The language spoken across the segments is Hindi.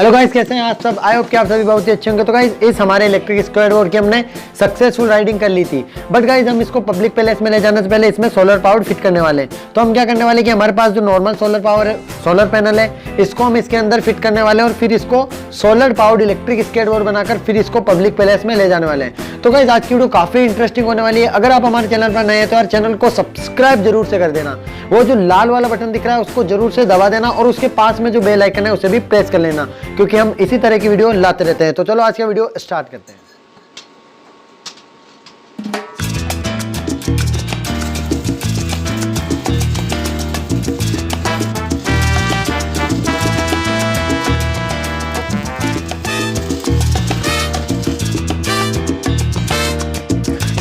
हेलो गाइस, कैसे हैं आप सब? आई होप कि आप सभी बहुत ही अच्छे होंगे। तो गाइस इस हमारे इलेक्ट्रिक स्क्वाड बोर्ड की हमने सक्सेसफुल राइडिंग कर ली थी, बट गाइस हम इसको पब्लिक प्लेस में ले जाने से पहले इसमें सोलर पावर फिट करने वाले हैं। तो हम क्या करने वाले कि हमारे पास जो नॉर्मल सोलर पैनल है इसको हम इसके अंदर फिट करने वाले हैं और फिर इसको सोलर पावर्ड इलेक्ट्रिक स्केटबोर्ड बनाकर फिर इसको पब्लिक प्लेस में ले जाने वाले हैं। तो गाइस आज की वीडियो काफी इंटरेस्टिंग होने वाली है। अगर आप हमारे चैनल पर नए हैं तो यार चैनल को सब्सक्राइब जरूर से कर देना, वो जो लाल वाला बटन दिख रहा है उसको जरूर से दबा देना और उसके पास में जो बेल आइकन है उसे भी प्रेस कर लेना, क्योंकि हम इसी तरह की वीडियो लाते रहते हैं। तो चलो आज का वीडियो स्टार्ट करते हैं।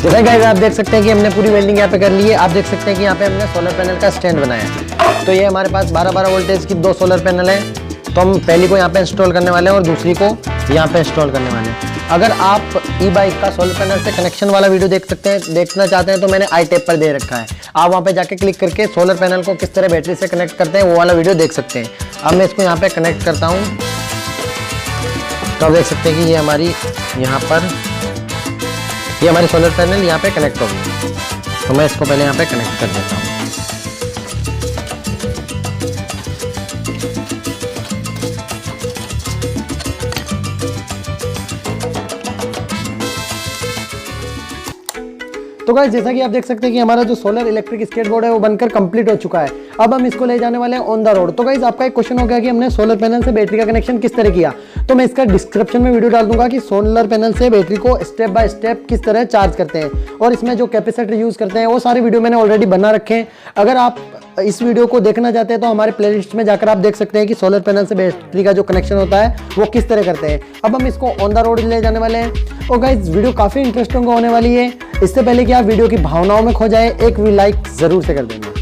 जैसे गाइस आप देख सकते हैं कि हमने पूरी वेल्डिंग यहाँ पे कर ली है। आप देख सकते हैं कि यहाँ पे हमने सोलर पैनल का स्टैंड बनाया है। तो ये हमारे पास 12-12 वोल्टेज की 2 सोलर पैनल है। तो हम पहली को यहाँ पे इंस्टॉल करने वाले हैं और दूसरी को यहाँ पे इंस्टॉल करने वाले हैं। अगर आप ई बाइक का सोलर पैनल से कनेक्शन वाला वीडियो देखना चाहते हैं तो मैंने आई टैब पर दे रखा है। आप वहाँ पे जाके क्लिक करके सोलर पैनल को किस तरह बैटरी से कनेक्ट करते हैं वो वाला वीडियो देख सकते हैं। अब मैं इसको यहाँ पे कनेक्ट करता हूँ। तो आप देख सकते हैं कि ये हमारी यहाँ पर हमारी सोलर पैनल यहाँ पे कनेक्ट हो गई। तो मैं इसको पहले यहाँ पे कनेक्ट कर देता हूँ। तो गाइस जैसा कि आप देख सकते हैं कि हमारा जो सोलर इलेक्ट्रिक स्केटबोर्ड है वो बनकर कंप्लीट हो चुका है। अब हम इसको ले जाने वाले हैं ऑन द रोड। तो गाइस आपका एक क्वेश्चन हो गया कि हमने सोलर पैनल से बैटरी का कनेक्शन किस तरह किया। तो मैं इसका डिस्क्रिप्शन में वीडियो डाल दूंगा कि सोलर पैनल से बैटरी को स्टेप बाय स्टेप किस तरह चार्ज करते हैं और इसमें जो कैपेसिटर यूज करते हैं वो सारे वीडियो मैंने ऑलरेडी बना रखे हैं। अगर आप इस वीडियो को देखना चाहते हैं तो हमारे प्लेलिस्ट में जाकर आप देख सकते हैं कि सोलर पैनल से बैटरी का जो कनेक्शन होता है वो किस तरह करते हैं। अब हम इसको ऑन द रोड ले जाने वाले हैं और गाइस वीडियो काफी इंटरेस्टिंग होने वाली है। इससे पहले कि आप वीडियो की भावनाओं में खो जाए, एक भी लाइक जरूर से कर देना।